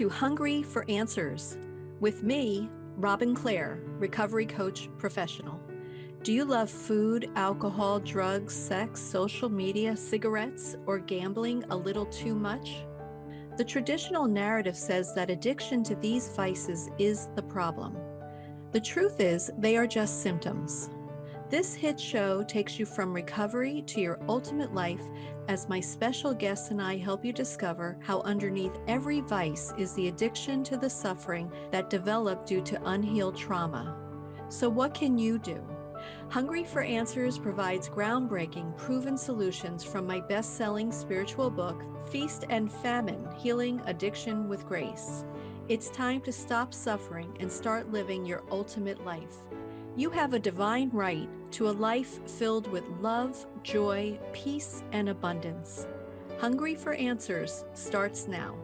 to Hungry for Answers with me, Robin Clare, recovery coach professional. Do you love food, alcohol, drugs, sex, social media, cigarettes, or gambling a little too much? The traditional narrative says that addiction to these vices is the problem. The truth is, they are just symptoms. This hit show takes you from recovery to your ultimate life as my special guests and I help you discover how underneath every vice is the addiction to the suffering that developed due to unhealed trauma. So what can you do? Hungry for Answers provides groundbreaking, proven solutions from my best-selling spiritual book, Feast and Famine: Healing Addiction with Grace. It's time to stop suffering and start living your ultimate life. You have a divine right to a life filled with love, joy, peace, and abundance. Hungry for Answers starts now.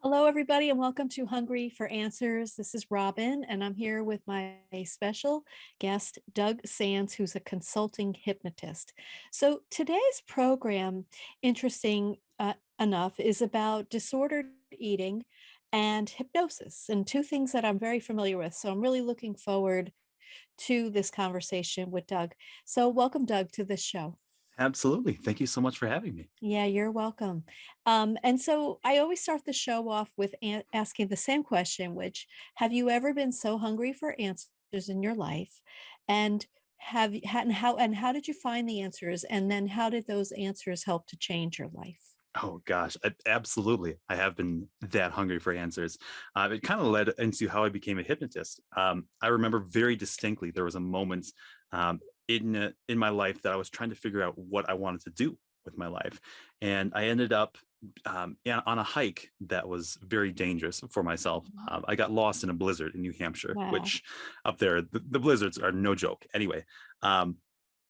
Hello, everybody, and welcome to Hungry for Answers. This is Robin, and I'm here with my special guest, Doug Sands, who's a consulting hypnotist. So today's program, interesting enough, is about disordered eating and hypnosis, and two things that I'm very familiar with. So I'm really looking forward to this conversation with Doug. So welcome, Doug, to this show. Absolutely. Thank you so much for having me. Yeah, you're welcome. And so I always start the show off with asking the same question, which have you ever been so hungry for answers in your life? And have you had and how did you find the answers? And then how did those answers help to change your life? Oh gosh, absolutely. I have been that hungry for answers. It kind of led into how I became a hypnotist. I remember very distinctly there was a moment in my life that I was trying to figure out what I wanted to do with my life, and I ended up on a hike that was very dangerous for myself. I got lost in a blizzard in New Hampshire, Wow. which up there the blizzards are no joke. Anyway.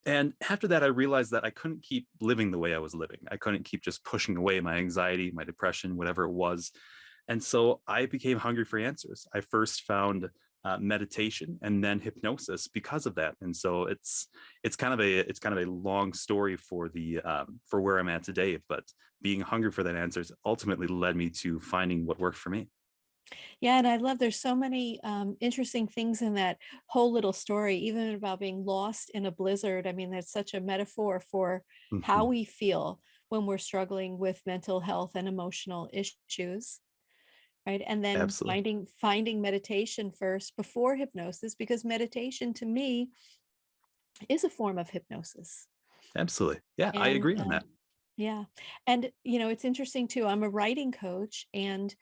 And after that, I realized that I couldn't keep living the way I was living. I couldn't keep just pushing away my anxiety, my depression, whatever it was. And so I became hungry for answers. I first found meditation and then hypnosis because of that. And so it's kind of a long story for for where I'm at today. But being hungry for that answers ultimately led me to finding what worked for me. Yeah, and I love there's so many interesting things in that whole little story, even about being lost in a blizzard. I mean, that's such a metaphor for how Mhm. we feel when we're struggling with mental health and emotional issues, right? And then Absolutely. finding meditation first before hypnosis, because meditation to me is a form of hypnosis. Absolutely. Yeah, I And agree on that. yeah, and it's interesting too. I'm a writing coach, and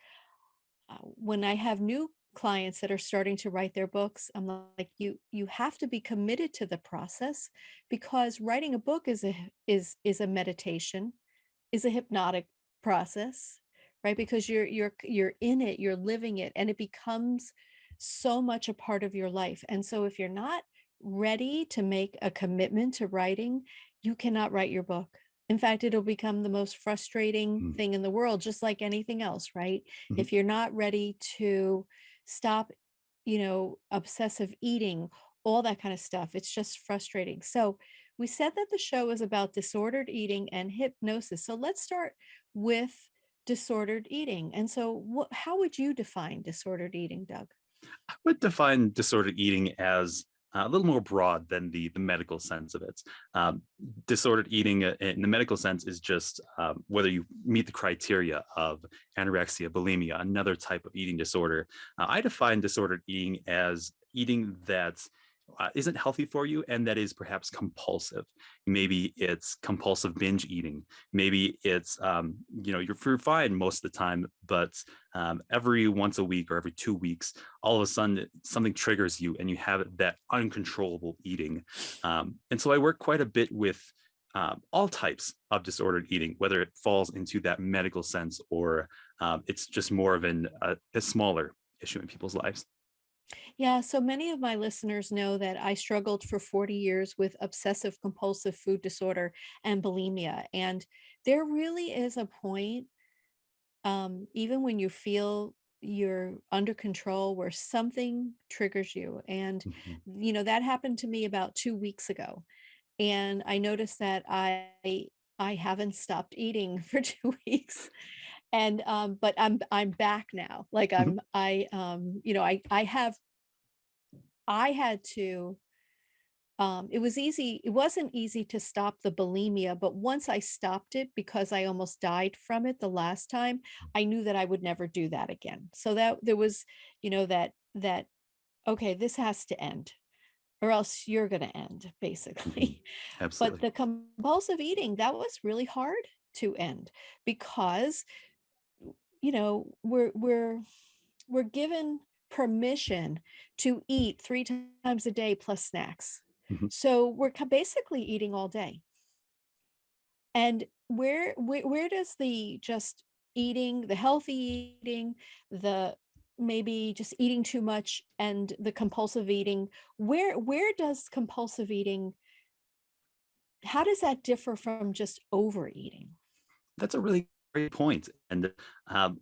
when I have new clients that are starting to write their books, I'm like, you have to be committed to the process, because writing a book is a meditation, is a hypnotic process, right? Because you're in it, you're living it, and it becomes so much a part of your life. And so if you're not ready to make a commitment to writing, you cannot write your book. In fact, it'll become the most frustrating Mm, thing in the world, just like anything else, right? mhm. If you're not ready to stop, obsessive eating, all that kind of stuff, it's just frustrating. So we said that the show is about disordered eating and hypnosis. So let's start with disordered eating. And so how would you define disordered eating, Doug? I would define disordered eating as a little more broad than the medical sense of it. Um, Disordered eating in the medical sense is just whether you meet the criteria of anorexia, bulimia, another type of eating disorder. I define disordered eating as eating that isn't healthy for you and that is perhaps compulsive. Maybe it's compulsive binge eating. Maybe it's you're fine most of the time, but every once a week or every 2 weeks, all of a sudden something triggers you and you have that uncontrollable eating. And so I work quite a bit with all types of disordered eating, whether it falls into that medical sense or it's just more of a smaller issue in people's lives. Yeah, so many of my listeners know that I struggled for 40 years with obsessive compulsive food disorder and bulimia. And there really is a point, even when you feel you're under control, where something triggers you. And, Mhm. that happened to me about 2 weeks ago. and I noticed that I haven't stopped eating for 2 weeks. And but I'm back now. Like Mhm. you know, I had to it was easy, it wasn't easy to stop the bulimia, but once I stopped it because I almost died from it the last time, I knew that I would never do that again. So that there was, you know, that okay, this has to end or else you're going to end Mhm. basically. But Absolutely. the compulsive eating, that was really hard to end because you know, we're given permission to eat 3 times a day plus snacks. Mhm. So we're basically eating all day. And where does the just eating, the healthy eating, the maybe just eating too much and the compulsive eating, where does compulsive eating, how does that differ from just overeating? That's a really great point. And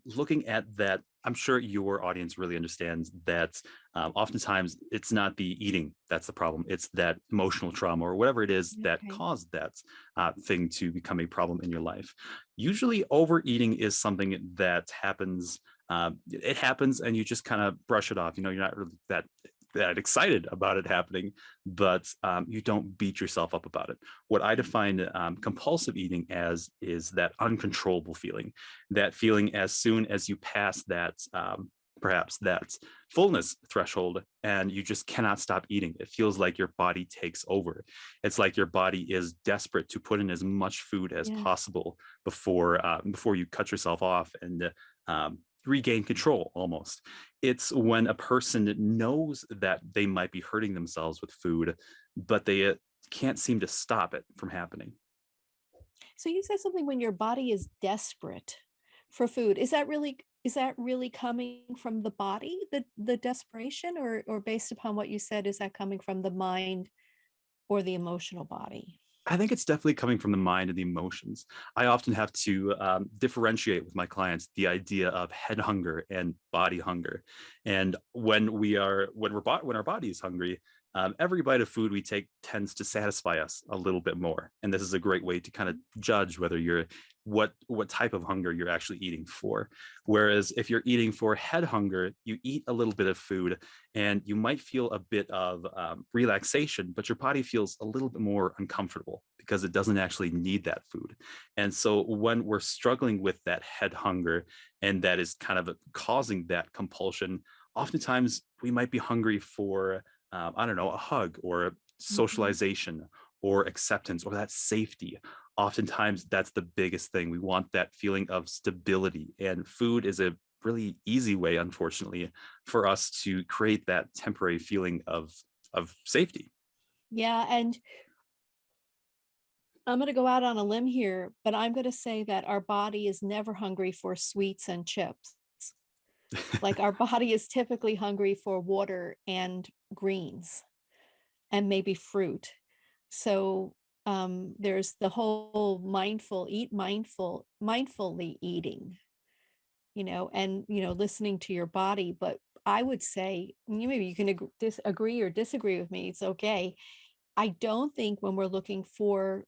looking at that, I'm sure your audience really understands that oftentimes it's not the eating that's the problem. It's that emotional trauma or whatever it is that Okay. caused that thing to become a problem in your life. Usually, overeating is something that happens. It happens, and you just kind of brush it off. You know, you're not really that excited about it happening, but you don't beat yourself up about it. What I define compulsive eating as is that uncontrollable feeling, that feeling as soon as you pass that, perhaps that fullness threshold and you just cannot stop eating. It feels like your body takes over. It's like your body is desperate to put in as much food as Yeah. possible before you cut yourself off and regain control almost. It's when a person knows that they might be hurting themselves with food, but they can't seem to stop it from happening. So you said something when your body is desperate for food. Is that really coming from the body, the desperation, or based upon what you said, is that coming from the mind or the emotional body? I think it's definitely coming from the mind and the emotions. I often have to differentiate with my clients the idea of head hunger and body hunger. And when our body is hungry, every bite of food we take tends to satisfy us a little bit more. And this is a great way to kind of judge whether you're what type of hunger you're actually eating for. Whereas if you're eating for head hunger, you eat a little bit of food and you might feel a bit of relaxation, but your body feels a little bit more uncomfortable because it doesn't actually need that food. And so when we're struggling with that head hunger and that is kind of causing that compulsion, oftentimes we might be hungry for, I don't know, a hug or Mhm. socialization or acceptance or that safety. Oftentimes that's the biggest thing. We want that feeling of stability, and food is a really easy way, unfortunately, for us to create that temporary feeling of safety. Yeah, and I'm going to go out on a limb here, but I'm going to say that our body is never hungry for sweets and chips. Like our body is typically hungry for water and greens and maybe fruit. So there's the whole mindfully eating, and listening to your body. But I would say, maybe you can disagree or disagree with me. It's okay. I don't think when we're looking for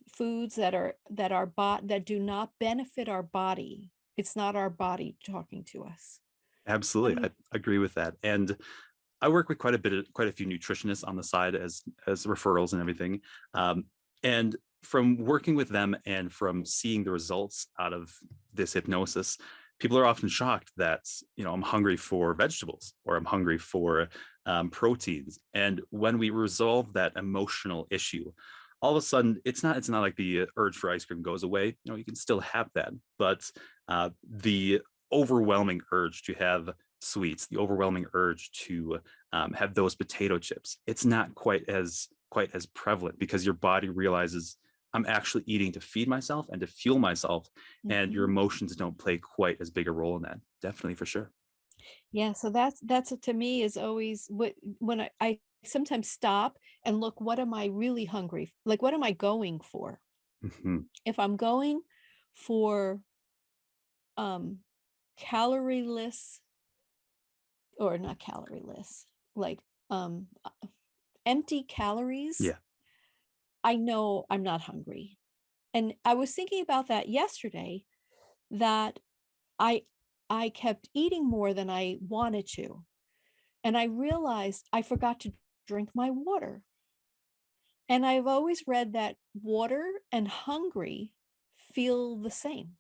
foods that do not benefit our body, it's not our body talking to us. How do Absolutely, you? I agree with that. And I work with quite a few nutritionists on the side as referrals and everything. Um, and from working with them and from seeing the results out of this hypnosis, people are often shocked that I'm hungry for vegetables or I'm hungry for proteins. And when we resolve that emotional issue, all of a sudden it's not like the urge for ice cream goes away. You can still have that, but the overwhelming urge to have sweets, the overwhelming urge to have those potato chips, it's not quite as prevalent because your body realizes I'm actually eating to feed myself and to fuel myself, and your Mhm. emotions don't play quite as big a role in that. Definitely, for sure. Yeah, so that's to me is always what when I sometimes stop and look, what am I really hungry? Like, what am I going for? Mhm. If I'm going for um calorieless, or not calorieless, like empty calories, Yeah. I know I'm not hungry. And I was thinking about that yesterday, that I I kept eating more than I wanted to. And I realized I forgot to drink my water. And I've always read that water and hungry feel the same.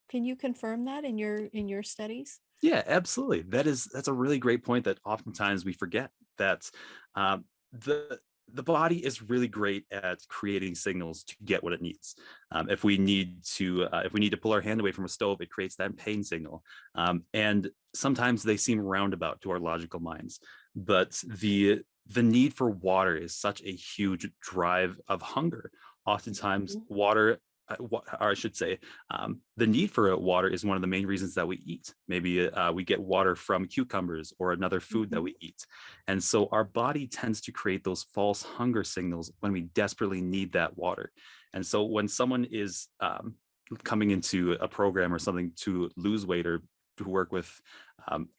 Can you confirm that in your studies? Yeah, absolutely. That's a really great point that oftentimes we forget that um, the the body is really great at creating signals to get what it needs. If we need to pull our hand away from a stove, it creates that pain signal. And sometimes they seem roundabout to our logical minds, but the need for water is such a huge drive of hunger. Oftentimes, Mhm, or I should say, the need for water is one of the main reasons that we eat. Maybe we get water from cucumbers or another food that mhm, we eat. And so our body tends to create those false hunger signals when we desperately need that water. And so when someone is coming into a program or something to lose weight or to work with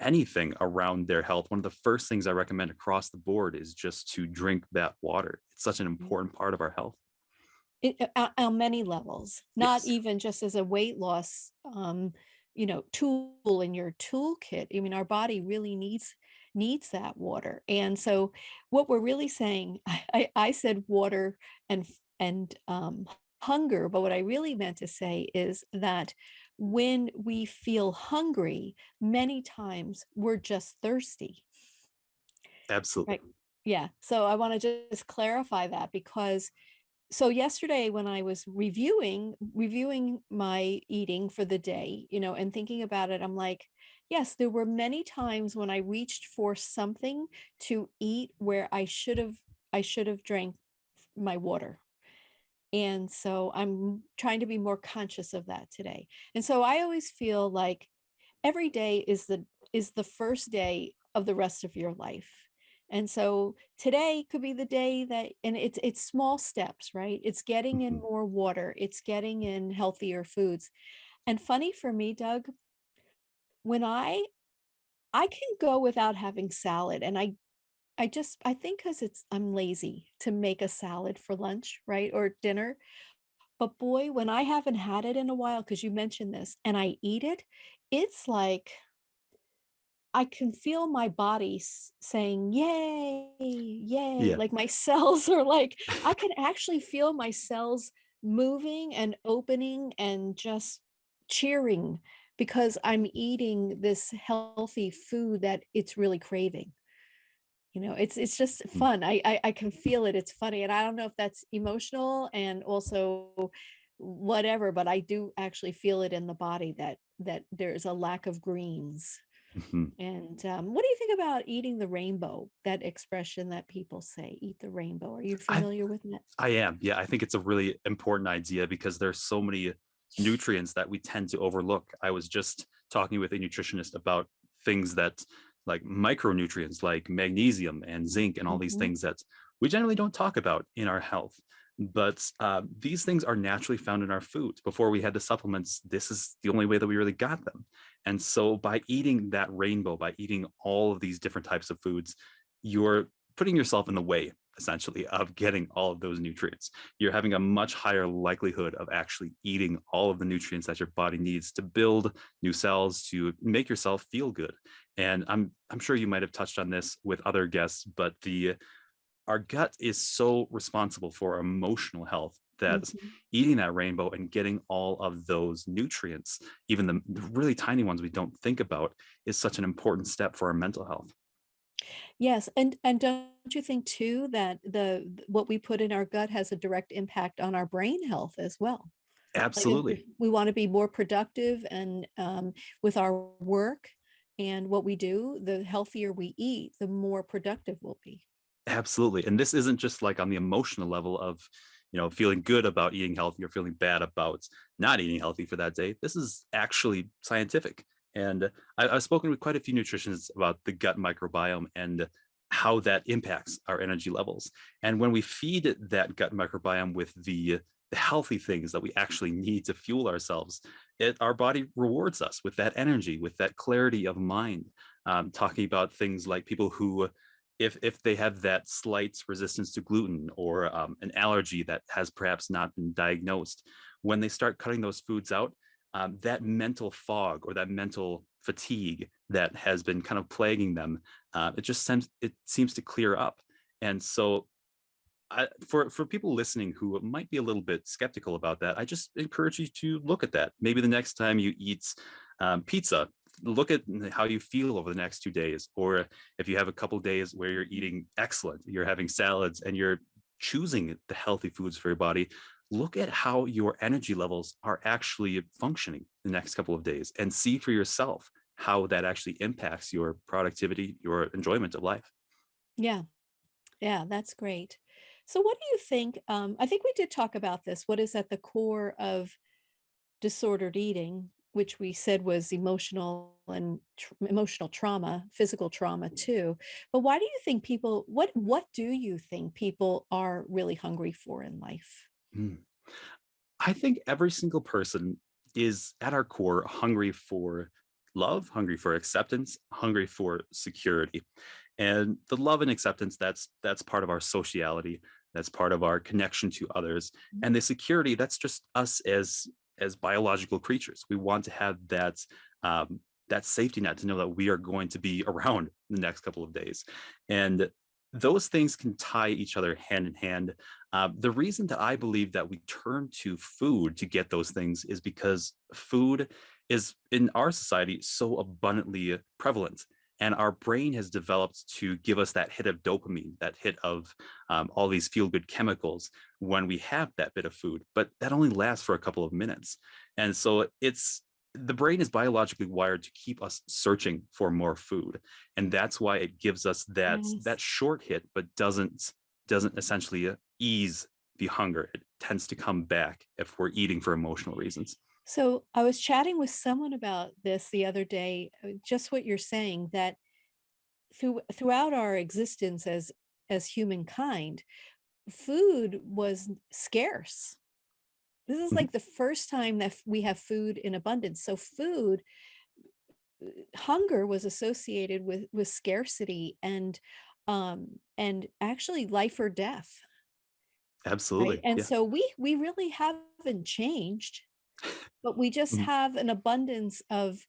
anything around their health, one of the first things I recommend across the board is just to drink that water. It's such an mhm. important part of our health. On many levels, not Yes, even just as a weight loss, tool in your toolkit. I mean, our body really needs that water. And so what we're really saying, I said water and hunger, but what I really meant to say is that when we feel hungry, many times we're just thirsty. absolutely. Right. Yeah. So I want to just clarify that, because so yesterday when I was reviewing my eating for the day, and thinking about it, I'm like, yes, there were many times when I reached for something to eat where I should have drank my water. And so I'm trying to be more conscious of that today. And so I always feel like every day is the first day of the rest of your life. And so today could be the day that, and it's small steps, right? It's getting in Mhm. more water, it's getting in healthier foods. And funny for me, Doug, when I can go without having salad, and I think because it's I'm lazy to make a salad for lunch, right? Or dinner. But boy, when I haven't had it in a while, because you mentioned this, and I eat it, it's like I can feel my body saying, "Yay, yay." Yeah. Like my cells are like, I can actually feel my cells moving and opening and just cheering, because I'm eating this healthy food that it's really craving. It's just Mm. fun. I can feel it. It's funny. And I don't know if that's emotional and also whatever, but I do actually feel it in the body that there's a lack of greens. Mhm. And what do you think about eating the rainbow? That expression that people say, eat the rainbow. Are you I familiar with that? I am. Yeah, I think it's a really important idea because there's so many nutrients that we tend to overlook. I was just talking with a nutritionist about things that like micronutrients like magnesium and zinc and all these Mhm. things that we generally don't talk about in our health. But these things are naturally found in our foods. Before we had the supplements, this is the only way that we really got them. And so by eating that rainbow, by eating all of these different types of foods, you're putting yourself in the way essentially of getting all of those nutrients. You're having a much higher likelihood of actually eating all of the nutrients that your body needs to build new cells, to make yourself feel good. And I'm sure you might have touched on this with other guests, but the our gut is so responsible for our emotional health that Mhm. eating that rainbow and getting all of those nutrients, even the really tiny ones we don't think about, is such an important step for our mental health. Yes, and don't you think too that what we put in our gut has a direct impact on our brain health as well? Like if Absolutely. we want to be more productive and with our work and what we do, the healthier we eat, the more productive we'll be. Absolutely. And this isn't just like on the emotional level of, feeling good about eating healthy or feeling bad about not eating healthy for that day. This is actually scientific. And I've spoken with quite a few nutritionists about the gut microbiome and how that impacts our energy levels. And when we feed that gut microbiome with the healthy things that we actually need to fuel ourselves, our body rewards us with that energy, with that clarity of mind. Talking about things like people who if they have that slight resistance to gluten or an allergy that has perhaps not been diagnosed, when they start cutting those foods out, that mental fog or that mental fatigue that has been kind of plaguing them, it seems to clear up. And so for people listening who might be a little bit skeptical about that, I just encourage you to look at that. Maybe the next time you eat pizza, look at how you feel over the next 2 days. Or if you have a couple days where you're eating excellent, you're having salads and you're choosing the healthy foods for your body, look at how your energy levels are actually functioning the next couple of days and see for yourself how that actually impacts your productivity, your enjoyment of life. Yeah. Yeah, that's great. So what do you think? I think we did talk about this. What is at the core of disordered eating, which we said was emotional trauma, physical trauma too. But why do you think what do you think people are really hungry for in life? Mm. I think every single person is at our core hungry for love, hungry for acceptance, hungry for security. And the love and acceptance, that's part of our sociality, that's part of our connection to others. And the security, that's just us as biological creatures. We want to have that safety net to know that we are going to be around the next couple of days. And those things can tie each other hand in hand. The reason that I believe that we turn to food to get those things is because food is in our society so abundantly prevalent. And our brain has developed to give us that hit of dopamine, that hit of all these feel good chemicals when we have that bit of food. But that only lasts for a couple of minutes. And so the brain is biologically wired to keep us searching for more food. And that's why it gives us that Yes. short hit, but doesn't essentially ease the hunger. It tends to come back if we're eating for emotional reasons. So I was chatting with someone about this the other day, just what you're saying, that throughout our existence as humankind, food was scarce. This is Mhm. like the first time that we have food in abundance. So hunger was associated with scarcity and actually life or death, right? Absolutely. And Yeah. so we really haven't changed, but we just Mhm. have an abundance of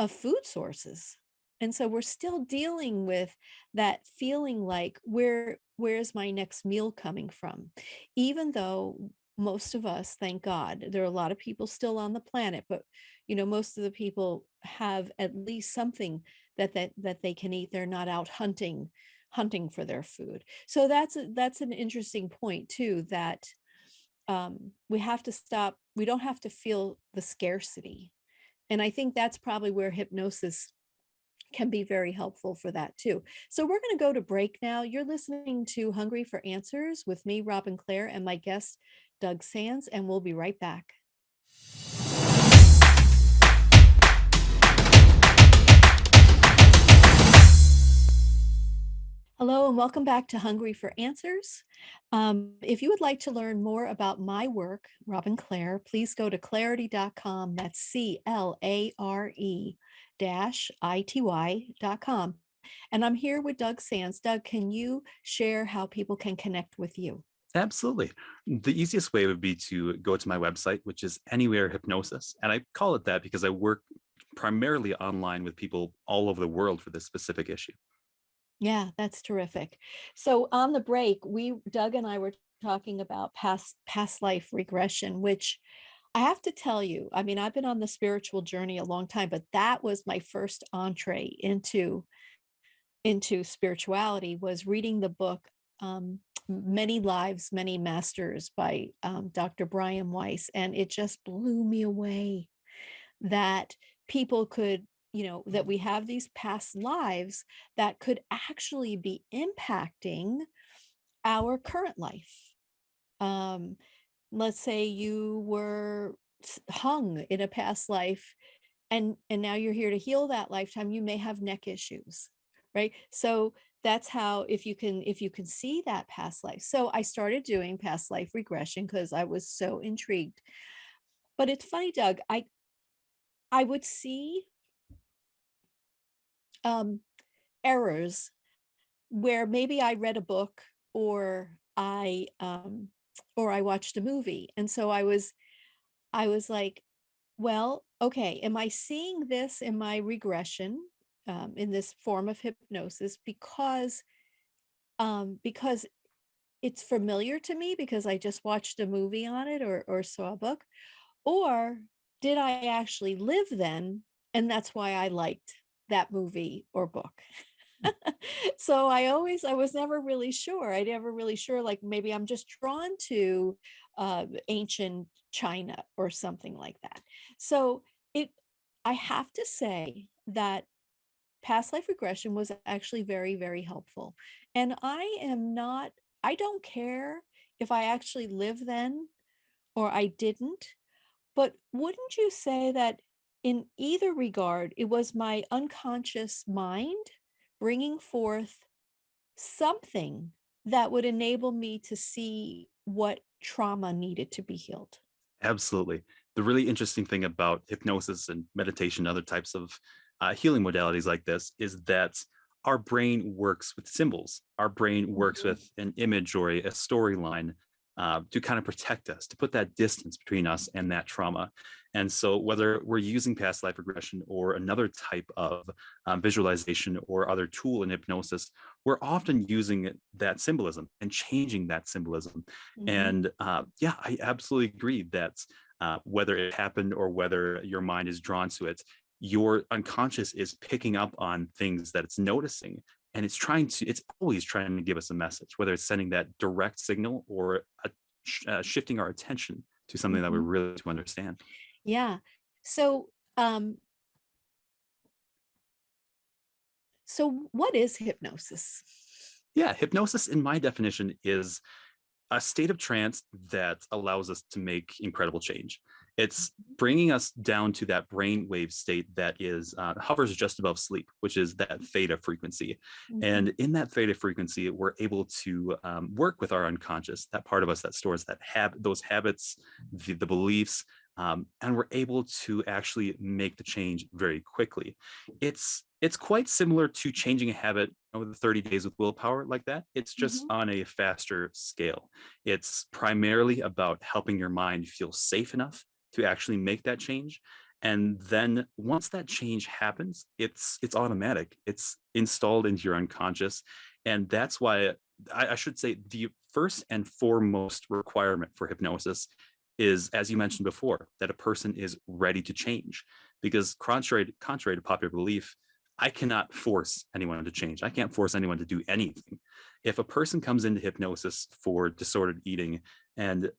food sources. And so we're still dealing with that feeling like where's my next meal coming from? Even though most of us, thank God, there are a lot of people still on the planet, but most of the people have at least something that they can eat. They're not out hunting for their food. So that's an interesting point too, that we have to stop. We don't have to feel the scarcity. And I think that's probably where hypnosis can be very helpful for that too. So we're going to go to break now. You're listening to Hungry for Answers with me, Robin Clare, and my guest, Doug Sands, and we'll be right back. Hello, and welcome back to Hungry for Answers. If you would like to learn more about my work, Robin Clare, please go to clarity.com. That's CLARE-ITY.com. And I'm here with Doug Sands. Doug, can you share how people can connect with you? Absolutely. The easiest way would be to go to my website, which is Anywhere Hypnosis. And I call it that because I work primarily online with people all over the world for this specific issue. Yeah, that's terrific. So on the break, Doug and I were talking about past life regression, which I have to tell you, I mean, I've been on the spiritual journey a long time, but that was my first entree into spirituality, was reading the book Many Lives, Many Masters by Dr. Brian Weiss. And it just blew me away that people could, that we have these past lives that could actually be impacting our current life. Um, let's say you were hung in a past life, and now you're here to heal that lifetime. You may have neck issues, right? So that's how, if you can see that past life. So I started doing past life regression because I was so intrigued. But it's funny, Doug, I would see um errors where maybe I read a book or I watched a movie. And so I was like, well, okay, am I seeing this in my regression, in this form of hypnosis because it's familiar to me because I just watched a movie on it or saw a book? Or did I actually live then? And that's why I liked that movie or book. So I was never really sure. I never really sure, like maybe I'm just drawn to ancient China or something like that. So it, I have to say that past life regression was actually very, very helpful. And I don't care if I actually lived then or I didn't, but wouldn't you say that in either regard, it was my unconscious mind bringing forth something that would enable me to see what trauma needed to be healed? Absolutely. The really interesting thing about hypnosis and meditation, other types of healing modalities like this, is that our brain works with symbols. Our brain works Mhm. with an image or a storyline to kind of protect us, to put that distance between us and that trauma. And so, whether we're using past life regression or another type of visualization or other tool in hypnosis, we're often using that symbolism and changing that symbolism. Mhm. And yeah, I absolutely agree that whether it happened or whether your mind is drawn to it, your unconscious is picking up on things that it's noticing. And it's always trying to give us a message, whether it's sending that direct signal or shifting our attention to something that we Mhm. really to understand. Yeah. So, um, so what is hypnosis? Yeah, hypnosis, in my definition, is a state of trance that allows us to make incredible change. It's bringing us down to that brainwave state that is hovers just above sleep, which is that theta frequency. And Mhm. in that theta frequency, we're able to work with our unconscious, that part of us that stores those habits, the beliefs, and we're able to actually make the change very quickly. It's quite similar to changing a habit over the 30 days with willpower like that. It's just Mhm. on a faster scale. It's primarily about helping your mind feel safe enough to actually make that change. And then once that change happens, it's automatic. It's installed into your unconscious. And that's why I should say the first and foremost requirement for hypnosis is, as you mentioned before, that a person is ready to change. Because contrary to popular belief, I cannot force anyone to change. I can't force anyone to do anything. If a person comes into hypnosis for disordered eating and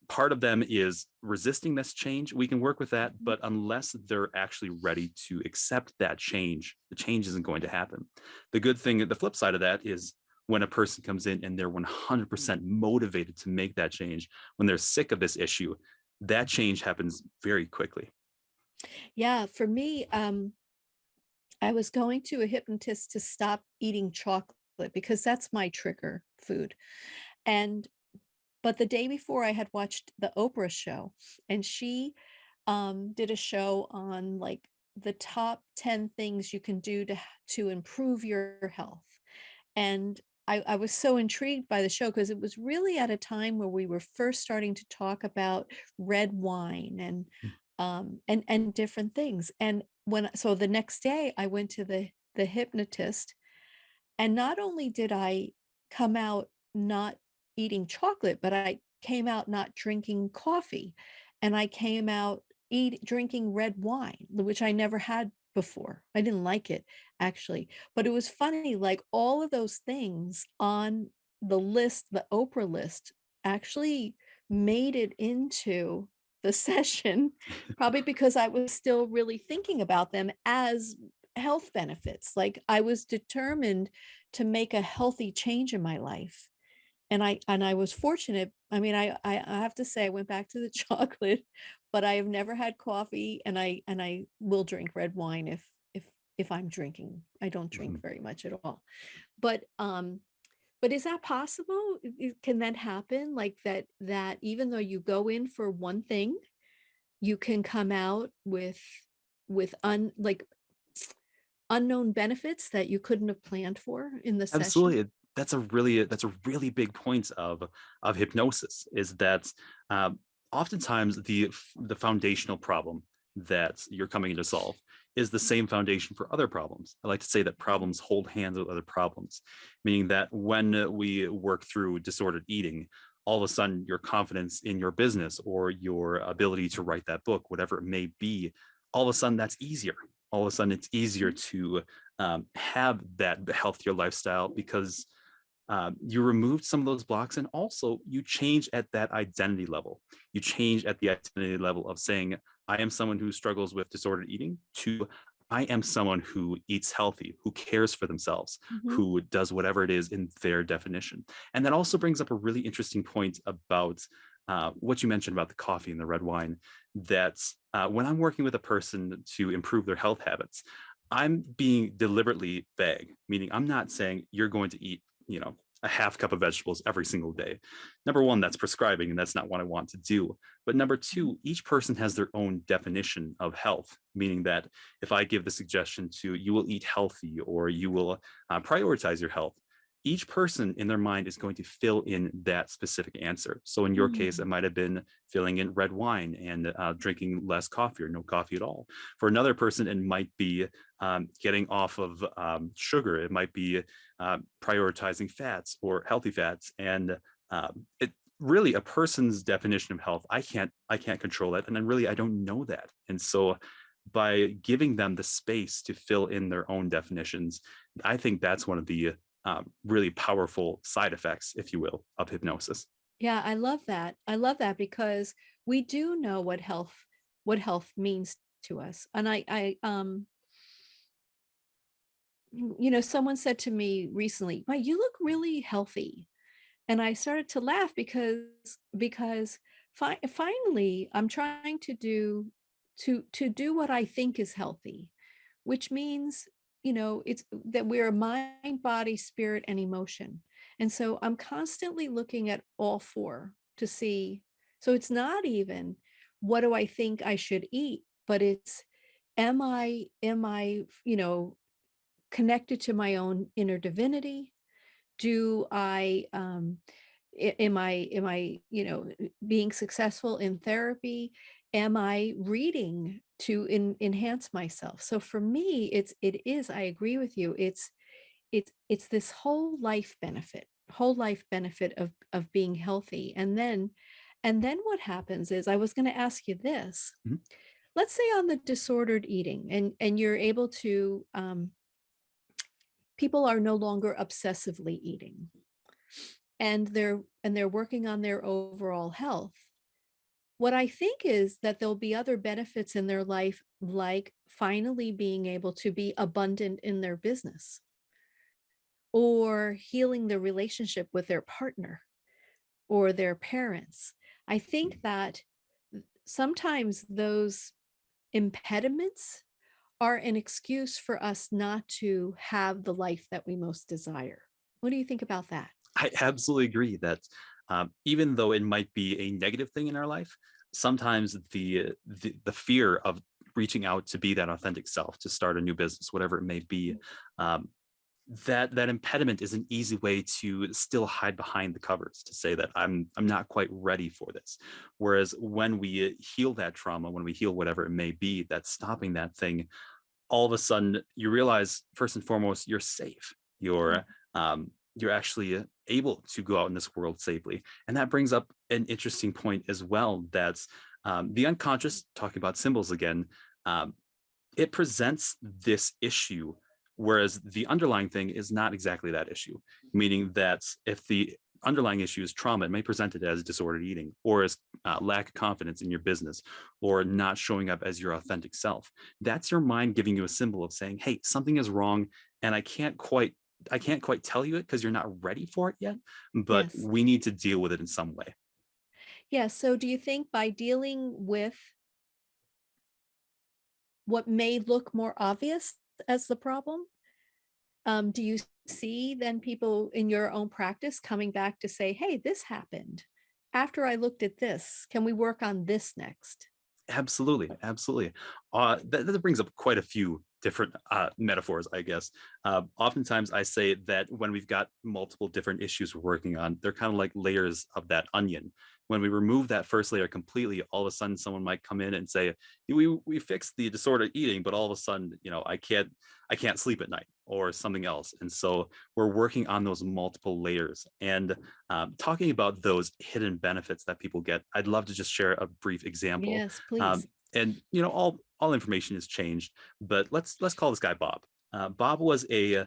part of them is resisting this change, we can work with that. Mhm. But unless they're actually ready to accept that change, the change isn't going to happen. The good thing, the flip side of that is when a person comes in and they're 100% motivated to make that change, when they're sick of this issue, that change happens very quickly. Yeah, for me, I was going to a hypnotist to stop eating chocolate because that's my trigger food. And but the day before I had watched the Oprah show and she did a show on like the top 10 things you can do to improve your health. And I was so intrigued by the show because it was really at a time where we were first starting to talk about red wine and different things. And so the next day I went to the hypnotist, and not only did I come out not eating chocolate, but I came out not drinking coffee, and I came out drinking red wine, which I never had before. I didn't like it actually, but it was funny, like all of those things on the list, the Oprah list, actually made it into the session, probably because I was still really thinking about them as health benefits. Like I was determined to make a healthy change in my life. And I was fortunate. I mean, I have to say I went back to the chocolate, but I have never had coffee, and I will drink red wine if I'm drinking. I don't drink Mhm. very much at all. But is that possible? Can that happen? Like that even though you go in for one thing, you can come out with like unknown benefits that you couldn't have planned for in the session? Absolutely. That's a really big point of hypnosis, is that um, oftentimes the foundational problem that you're coming in to solve is the same foundation for other problems. I like to say that problems hold hands with other problems, meaning that when we work through disordered eating, all of a sudden your confidence in your business or your ability to write that book, whatever it may be, all of a sudden that's easier. All of a sudden it's easier to have that healthier lifestyle because you removed some of those blocks, and also you change at that identity level. You change at the identity level of saying, I am someone who struggles with disordered eating, to I am someone who eats healthy, who cares for themselves, Mhm. who does whatever it is in their definition. And that also brings up a really interesting point about what you mentioned about the coffee and the red wine, that when I'm working with a person to improve their health habits, I'm being deliberately vague, meaning I'm not saying you're going to eat, a half cup of vegetables every single day. Number one, that's prescribing, and that's not what I want to do. But number two, each person has their own definition of health, meaning that if I give the suggestion to you will eat healthy or you will prioritize your health, each person in their mind is going to fill in that specific answer. So in your case, it Mm. might have been filling in red wine and drinking less coffee or no coffee at all. For another person, it might be getting off of sugar. It might be prioritizing fats or healthy fats. And it really, a person's definition of health, I can't control that. And then really, I don't know that. And so by giving them the space to fill in their own definitions, I think that's one of the really powerful side effects, if you will, of hypnosis. Yeah, I love that. I love that because we do know what health means to us. And someone said to me recently, "Wow, you look really healthy." And I started to laugh because finally I'm trying to do what I think is healthy, which means, it's that we're mind, body, spirit, and emotion. And so I'm constantly looking at all four to see. So it's not even what do I think I should eat, but it's am I, connected to my own inner divinity? Do I am I being successful in therapy? Am I reading to enhance myself? So for me, it is, I agree with you, it's this whole life benefit of being healthy. And then what happens is, I was going to ask you this. Mhm. Let's say on the disordered eating, and you're able to, people are no longer obsessively eating, and they're working on their overall health. What I think is that there'll be other benefits in their life, like finally being able to be abundant in their business, or healing the relationship with their partner or their parents. I think that sometimes those impediments are an excuse for us not to have the life that we most desire. What do you think about that? I absolutely agree that even though it might be a negative thing in our life, sometimes the fear of reaching out to be that authentic self, to start a new business, whatever it may be, um, that impediment is an easy way to still hide behind the covers, to say that I'm not quite ready for this. Whereas when we heal that trauma, when we heal whatever it may be that's stopping that thing, all of a sudden you realize, first and foremost, you're safe. You're actually able to go out in this world safely. And that brings up an interesting point as well, that's the unconscious, talking about symbols again, um, it presents this issue, whereas the underlying thing is not exactly that issue. Meaning that if the underlying issue is trauma, it may present it as disordered eating, or as lack of confidence in your business, or not showing up as your authentic self. That's your mind giving you a symbol of saying, hey, something is wrong, and I can't quite tell you it because you're not ready for it yet, but Yes. we need to deal with it in some way. Yeah. So do you think by dealing with what may look more obvious as the problem, do you see then people in your own practice coming back to say, hey, this happened after I looked at this? Can we work on this next? Absolutely, absolutely. That brings up quite a few different metaphors, I guess. Oftentimes, I say that when we've got multiple different issues we're working on, they're kind of like layers of that onion. When we remove that first layer completely, all of a sudden, someone might come in and say, "We fixed the disordered eating, but all of a sudden, I can't sleep at night or something else." And so we're working on those multiple layers and talking about those hidden benefits that people get. I'd love to just share a brief example. Yes, Um, please. and all information has changed, but let's call this guy Bob. Bob was a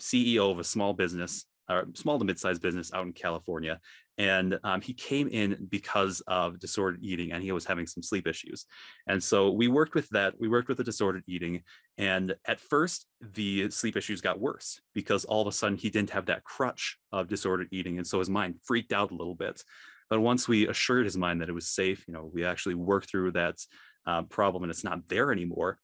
CEO of a small business, or small to mid-sized business out in California, and he came in because of disordered eating, and he was having some sleep issues. And so we worked with that. We worked with the disordered eating, and at first the sleep issues got worse because all of a sudden he didn't have that crutch of disordered eating, and so his mind freaked out a little bit. But once we assured his mind that it was safe, we actually worked through that problem and it's not there anymore.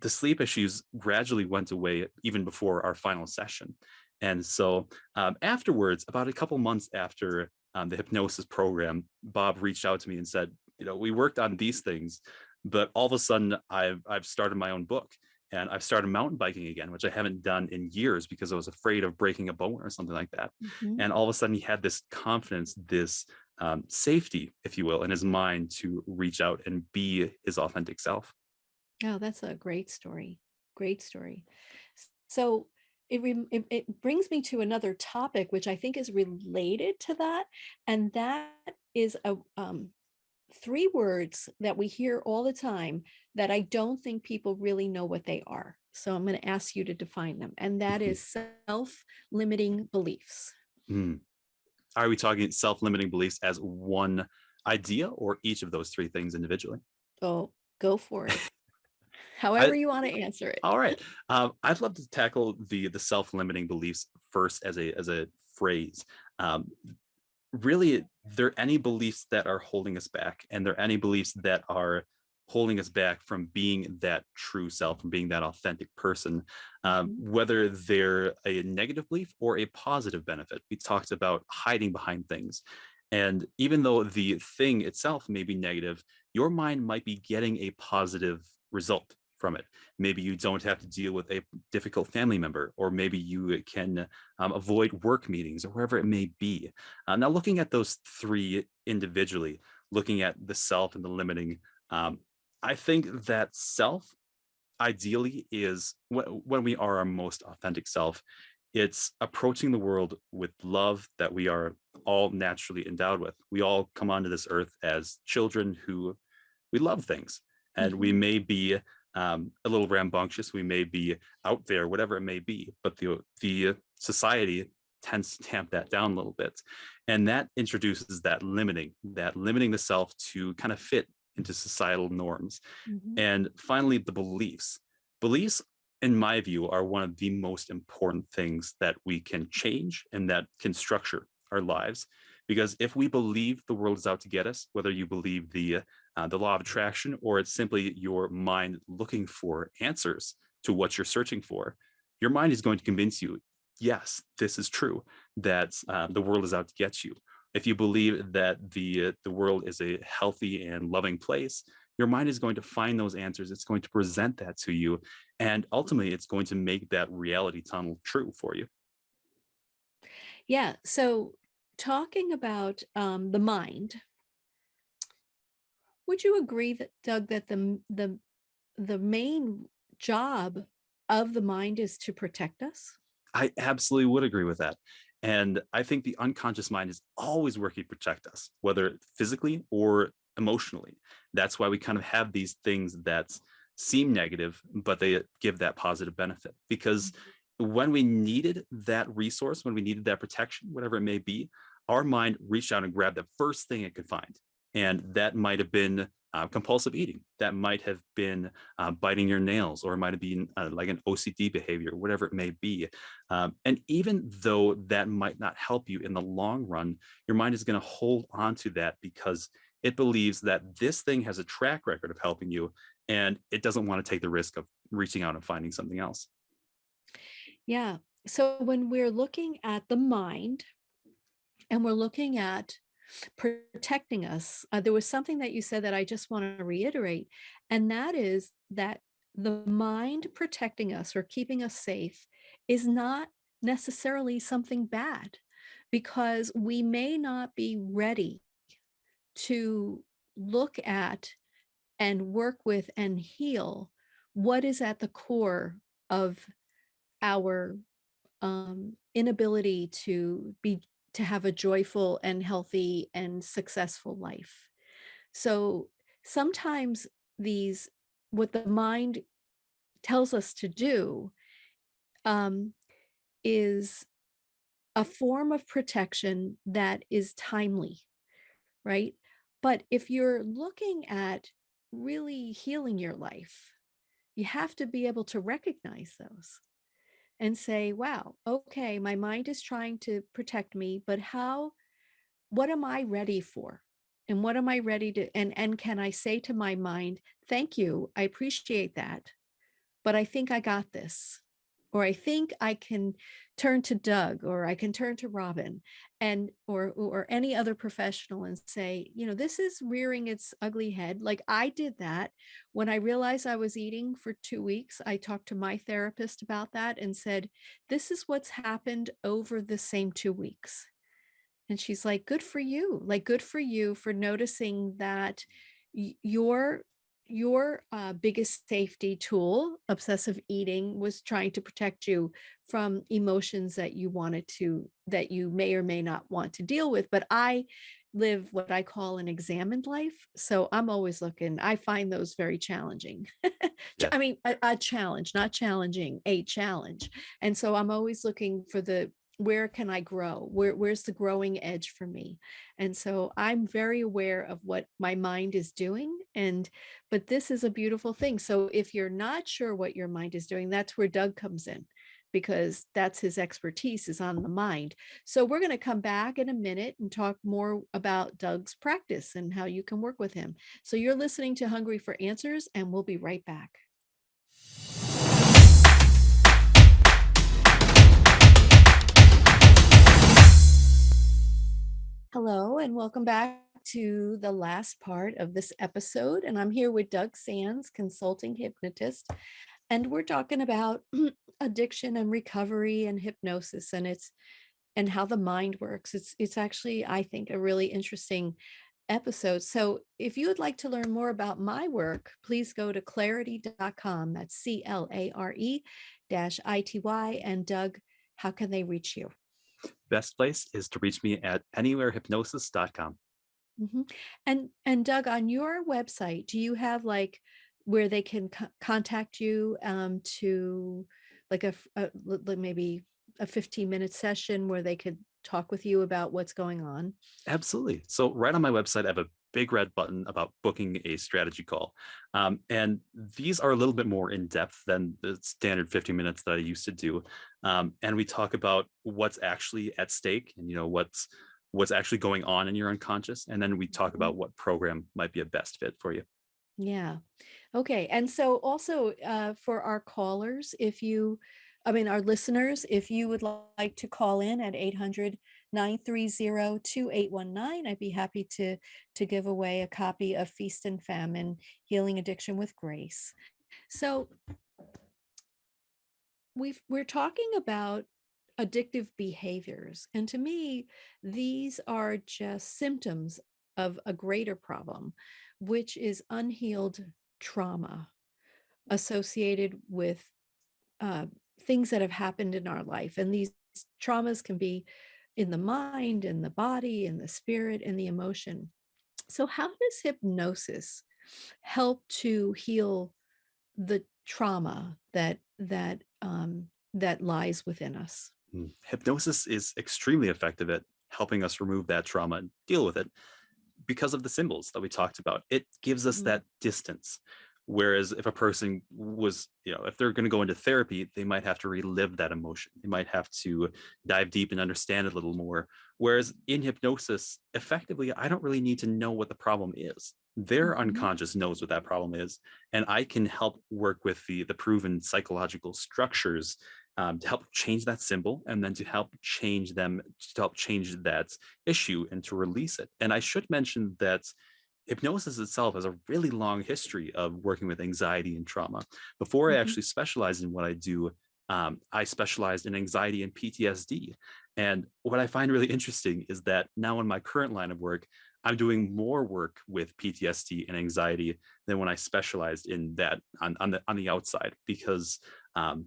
The sleep issues gradually went away even before our final session. And so afterwards, about a couple months after the hypnosis program, Bob reached out to me and said, we worked on these things, but all of a sudden I've started my own book and I've started mountain biking again, which I haven't done in years because I was afraid of breaking a bone or something like that. Mhm. And all of a sudden he had this confidence, this safety, if you will, in his mind to reach out and be his authentic self. Oh, that's a great story. Great story. So it brings me to another topic, which I think is related to that, and that is a three words that we hear all the time that I don't think people really know what they are. So I'm going to ask you to define them, and that Mhm. is self-limiting beliefs. Mm. Are we talking self-limiting beliefs as one idea or each of those three things individually? Oh, go for it. I, However you want to answer it. all right. I'd love to tackle the self-limiting beliefs first as a phrase. Um, Really, there any beliefs that are holding us back, and there any beliefs that are holding us back from being that true self, from being that authentic person, Mhm. whether they're a negative belief or a positive benefit. We talked about hiding behind things. And even though the thing itself may be negative, your mind might be getting a positive result from it. Maybe you don't have to deal with a difficult family member, or maybe you can avoid work meetings or wherever it may be. Now, looking at those three individually, looking at the self and the limiting, um, I think that self ideally is when we are our most authentic self. It's approaching the world with love that we are all naturally endowed with. We all come onto this earth as children who we love things, and we Mhm. may be a little rambunctious, we may be out there, whatever it may be, but the society tends to tamp that down a little bit, and that introduces that limiting the self to kind of fit into societal norms. Mhm. And finally, the beliefs, in my view, are one of the most important things that we can change and that can structure our lives. Because if we believe the world is out to get us, whether you believe the law of attraction, or it's simply your mind looking for answers to what you're searching for, your mind is going to convince you, yes, this is true, that the world is out to get you. If you believe that the world is a healthy and loving place, your mind is going to find those answers. It's going to present that to you, and ultimately, it's going to make that reality tunnel true for you. Yeah. So, talking about the mind, would you agree that Doug that the main job of the mind is to protect us? I absolutely would agree with that. And I think the unconscious mind is always working to protect us, whether physically or emotionally. That's why we kind of have these things that seem negative, but they give that positive benefit. Because when we needed that resource, when we needed that protection, whatever it may be, our mind reached out and grabbed the first thing it could find. And that might have been compulsive eating. That might have been biting your nails, or it might have been like an OCD behavior, whatever it may be. And even though that might not help you in the long run, your mind is going to hold on to that because it believes that this thing has a track record of helping you, and it doesn't want to take the risk of reaching out and finding something else. Yeah. So when we're looking at the mind and we're looking at protecting us. There was something that you said that I just want to reiterate, and that is that the mind protecting us or keeping us safe is not necessarily something bad, because we may not be ready to look at and work with and heal what is at the core of our inability to have a joyful and healthy and successful life. So sometimes these what the mind tells us to do um, is a form of protection that is timely, right? But if you're looking at really healing your life, you have to be able to recognize those and say, wow, okay, my mind is trying to protect me, but what am I ready for? And what am I ready to, and can I say to my mind, thank you, I appreciate that, but I think I got this. Or I think I can turn to Doug, or I can turn to Robin, and or any other professional and say, this is rearing its ugly head. Like I did that when I realized I was eating for 2 weeks. I talked to my therapist about that and said, this is what's happened over the same 2 weeks. And she's like, good for you. Like, good for you for noticing that your biggest safety tool, obsessive eating, was trying to protect you from emotions that you may or may not want to deal with. But I live what I call an examined life. So I'm always looking. I find those very challenging. Yeah. I mean, a challenge, not challenging, a challenge. And so I'm always looking for where can I grow? Where's the growing edge for me? And so I'm very aware of what my mind is doing. But this is a beautiful thing. So if you're not sure what your mind is doing, that's where Doug comes in, because that's his expertise, is on the mind. So we're going to come back in a minute and talk more about Doug's practice and how you can work with him. So you're listening to Hungry for Answers, and we'll be right back. Hello, and welcome back to the last part of this episode. And I'm here with Doug Sands, consulting hypnotist. And we're talking about addiction and recovery and hypnosis, and how the mind works. It's actually, I think, a really interesting episode. So if you would like to learn more about my work, please go to clarity.com. That's CLARE-ITY. And Doug, how can they reach you? Best place is to reach me at anywherehypnosis.com. Mhm. And Doug, on your website, do you have like where they can contact you to like maybe a 15-minute session where they could talk with you about what's going on? Absolutely. So right on my website, I have a big red button about booking a strategy call. And these are a little bit more in depth than the standard 50 minutes that I used to do. And we talk about what's actually at stake and, what's actually going on in your unconscious. And then we talk Mhm. about what program might be a best fit for you. Yeah. Okay. And so also for our callers, our listeners, if you would like to call in at 800-930-2819, I'd be happy to give away a copy of Feast and Famine, Healing Addiction with Grace. So we're talking about addictive behaviors. And to me, these are just symptoms of a greater problem, which is unhealed trauma associated with uh, things that have happened in our life. And these traumas can be in the mind, in the body, in the spirit, in the emotion. So, how does hypnosis help to heal the trauma that lies within us? Hypnosis is extremely effective at helping us remove that trauma and deal with it because of the symbols that we talked about. It gives us Mhm. that distance. Whereas if a person was, if they're going to go into therapy, they might have to relive that emotion. They might have to dive deep and understand it a little more. Whereas in hypnosis, effectively, I don't really need to know what the problem is. Their Mhm. unconscious knows what that problem is. And I can help work with the proven psychological structures to help change that symbol, and then to help change that issue and to release it. And I should mention that hypnosis itself has a really long history of working with anxiety and trauma. Before I Mhm. actually specialized in what I do, I specialized in anxiety and PTSD. And what I find really interesting is that now in my current line of work, I'm doing more work with PTSD and anxiety than when I specialized in that on the outside, because um,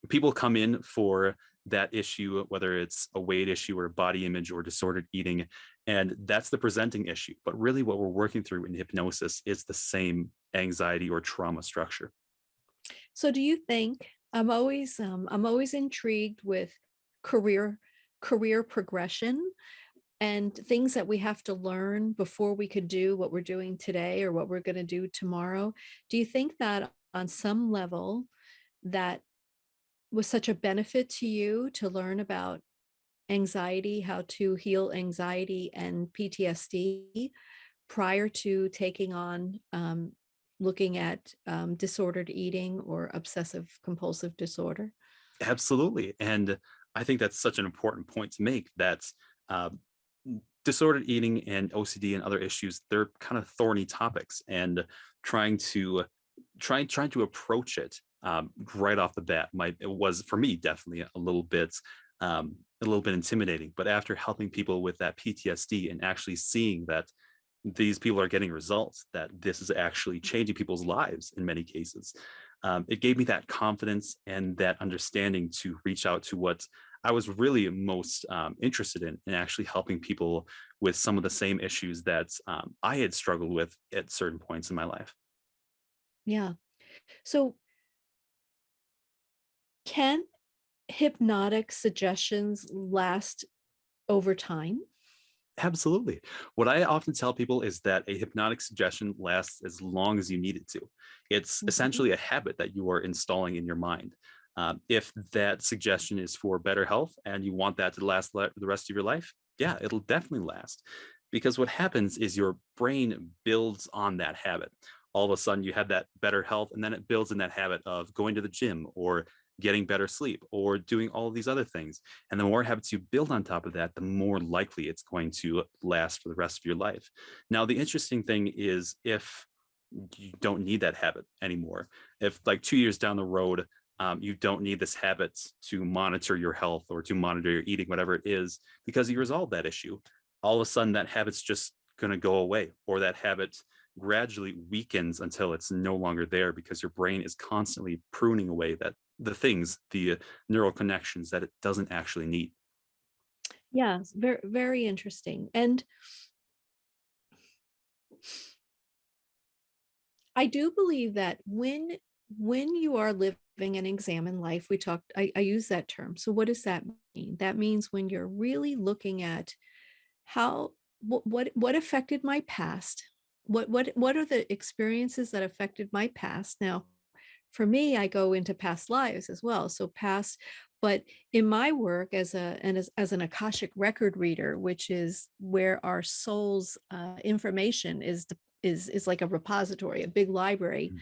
people come in for that issue, whether it's a weight issue or body image or disordered eating, and that's the presenting issue. But really, what we're working through in hypnosis is the same anxiety or trauma structure. So do you think I'm always intrigued with career career progression and things that we have to learn before we could do what we're doing today or what we're going to do tomorrow. Do you think that on some level that was such a benefit to you to learn about anxiety, how to heal anxiety and PTSD prior to taking on looking at disordered eating or obsessive compulsive disorder? Absolutely. And I think that's such an important point to make, that uh, disordered eating and OCD and other issues, they're kind of thorny topics, and trying to trying to approach it right off the bat might it was for me definitely a little bit intimidating. But after helping people with that PTSD and actually seeing that these people are getting results, that this is actually changing people's lives in many cases, it gave me that confidence and that understanding to reach out to what I was really most interested in actually helping people with some of the same issues that I had struggled with at certain points in my life. Yeah. So can hypnotic suggestions last over time? Absolutely. What I often tell people is that a hypnotic suggestion lasts as long as you need it to. It's Mhm. essentially a habit that you are installing in your mind. If that suggestion is for better health and you want that to last the rest of your life, yeah, it'll definitely last. Because what happens is your brain builds on that habit. All of a sudden, you have that better health, and then it builds in that habit of going to the gym or getting better sleep or doing all of these other things. And the more habits you build on top of that, the more likely it's going to last for the rest of your life. Now, the interesting thing is, if you don't need that habit anymore, if like 2 years down the road, you don't need this habit to monitor your health or to monitor your eating, whatever it is, because you resolve that issue, all of a sudden that habit's just going to go away, or that habit gradually weakens until it's no longer there, because your brain is constantly pruning away the neural connections that it doesn't actually need. Yeah, it's very, very interesting. And I do believe that when you are living an examined life, I use that term. So what does that mean? That means when you're really looking at how what affected my past? What are the experiences that affected my past? Now, for me, I go into past lives as well. So past, but in my work as an Akashic record reader, which is where our soul's information is like a repository, a big library. Mm.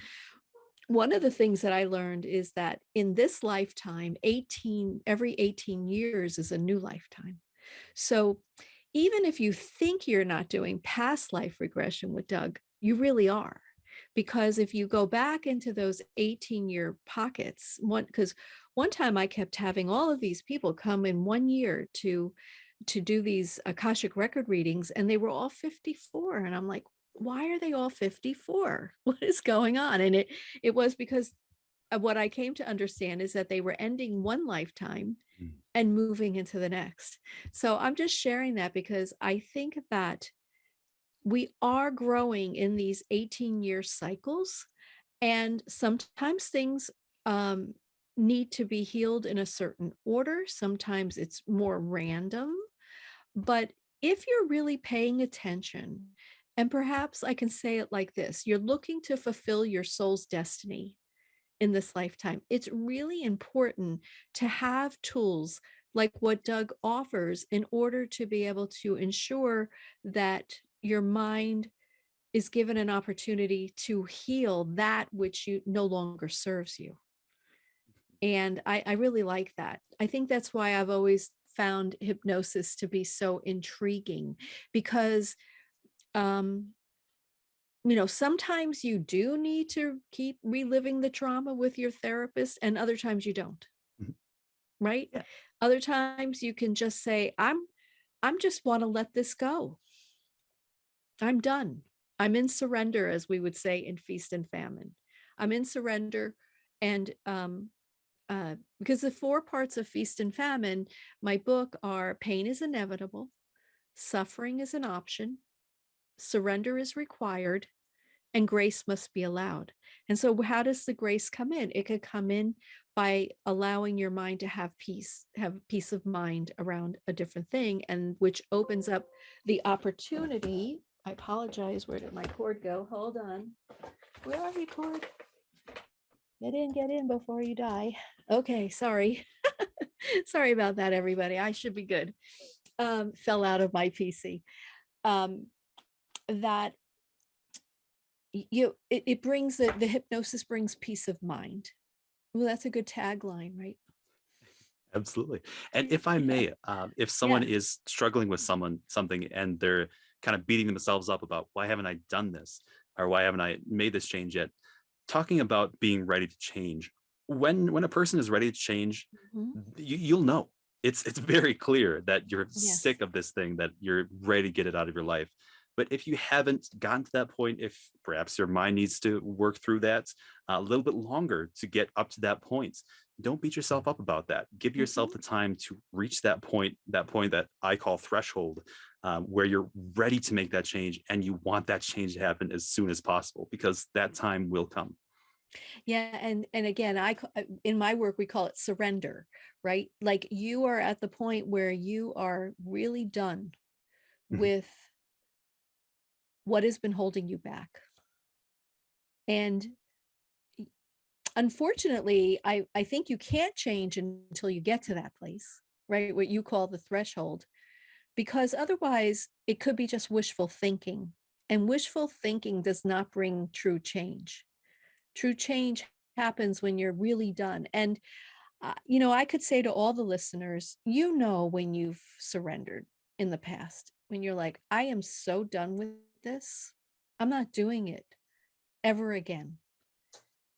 One of the things that I learned is that in this lifetime, 18 every 18 years is a new lifetime. So even if you think you're not doing past life regression with Doug, you really are. Because if you go back into those 18-year pockets, because one time I kept having all of these people come in 1 year to do these Akashic record readings, and they were all 54. And I'm like, why are they all 54? What is going on? And it was because what I came to understand is that they were ending one lifetime Mm. and moving into the next. So I'm just sharing that because I think that we are growing in these 18-year cycles, and sometimes things um, need to be healed in a certain order. Sometimes it's more random. But if you're really paying attention, and perhaps I can say it like this, you're looking to fulfill your soul's destiny in this lifetime, it's really important to have tools like what Doug offers in order to be able to ensure that your mind is given an opportunity to heal that which you no longer serves you. And I really like that. I think that's why I've always found hypnosis to be so intriguing, because um, sometimes you do need to keep reliving the trauma with your therapist, and other times you don't, Mhm. right? Yeah. Other times you can just say, I'm just want to let this go. I'm done. I'm in surrender, as we would say in Feast and Famine. I'm in surrender. And because the four parts of Feast and Famine, my book, are pain is inevitable, suffering is an option, surrender is required, and grace must be allowed. And so, how does the grace come in? It could come in by allowing your mind to have peace of mind around a different thing, and which opens up the opportunity. I apologize. Where did my cord go? Hold on. Where are you, cord? Get in before you die. Okay, sorry. Sorry about that, everybody. I should be good. Fell out of my PC. Um, that it brings the hypnosis brings peace of mind. Well, that's a good tagline, right? Absolutely. And if I Yeah. may, if someone Yeah. is struggling with something and they're kind of beating themselves up about why haven't I done this or why haven't I made this change yet, talking about being ready to change. When a person is ready to change, Mhm. you'll know. It's very clear that you're Yes. sick of this thing, that you're ready to get it out of your life. But if you haven't gotten to that point, if perhaps your mind needs to work through that a little bit longer to get up to that point, don't beat yourself up about that. Give yourself Mhm. the time to reach that point that I call threshold, where you're ready to make that change and you want that change to happen as soon as possible, because that time will come. Yeah, and again, in my work we call it surrender, right? Like you are at the point where you are really done Mhm. with what has been holding you back. And unfortunately, I think you can't change until you get to that place, right? What you call the threshold, because otherwise it could be just wishful thinking. And wishful thinking does not bring true change. True change happens when you're really done. And, I could say to all the listeners, when you've surrendered in the past, when you're like, I am so done with this, I'm not doing it ever again.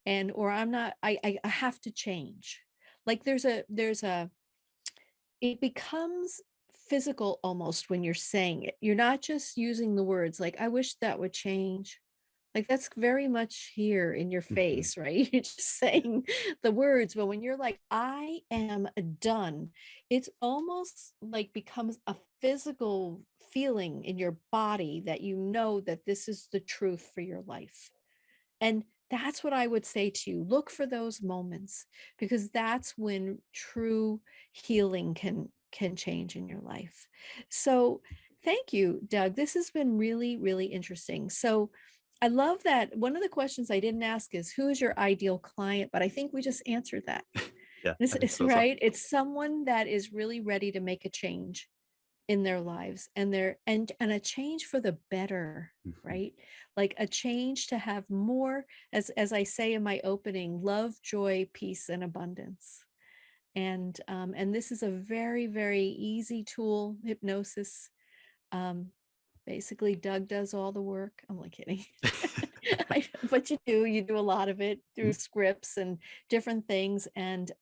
And, or I'm not, I have to change. Like it becomes physical almost when you're saying it. You're not just using the words like, I wish that would change. Like that's very much here in your Mhm. face, right? You're just saying the words, but when you're like, I am done, it's almost like becomes a physical feeling in your body that you know that this is the truth for your life. And that's what I would say to you. Look for those moments, because that's when true healing can change in your life. So, thank you, Doug. This has been really, really interesting. So, I love that one of the questions I didn't ask is who is your ideal client, but I think we just answered that. Yeah, This I think is so as well. right. It's someone that is really ready to make a change in their lives, and and a change for the better, Mhm. right? Like a change to have more, as I say in my opening, love, joy, peace, and abundance. And this is a very, very easy tool, hypnosis. um Basically Doug does all the work. I'm only kidding. But you do a lot of it through Mhm. scripts and different things. And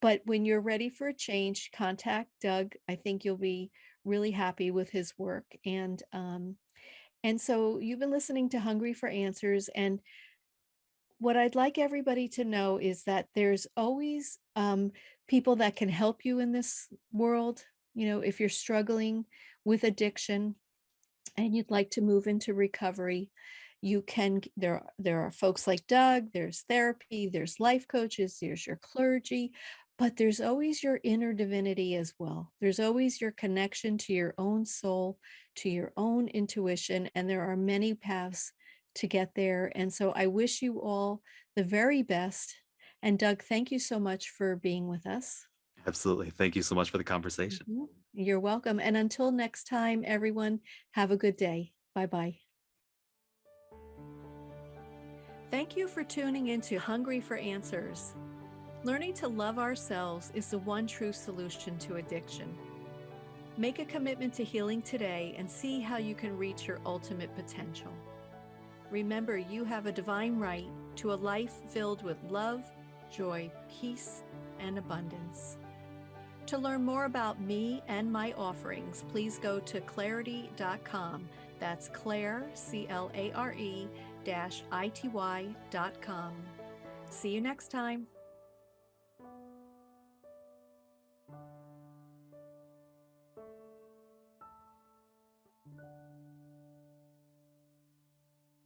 but when you're ready for a change, contact Doug. I think you'll be really happy with his work. And so you've been listening to Hungry for Answers. And what I'd like everybody to know is that there's always people that can help you in this world. If you're struggling with addiction and you'd like to move into recovery, you can. There are folks like Doug, there's therapy, there's life coaches, there's your clergy, but there's always your inner divinity as well. There's always your connection to your own soul, to your own intuition, and there are many paths to get there. And so I wish you all the very best. And Doug, thank you so much for being with us. Absolutely. Thank you so much for the conversation. Mhm. You're welcome. And until next time, everyone, have a good day. Bye bye. Thank you for tuning into Hungry for Answers. Learning to love ourselves is the one true solution to addiction. Make a commitment to healing today and see how you can reach your ultimate potential. Remember, you have a divine right to a life filled with love, joy, peace, and abundance. To learn more about me and my offerings, please go to clarity.com. That's Clare, CLARE -ity.com. See you next time.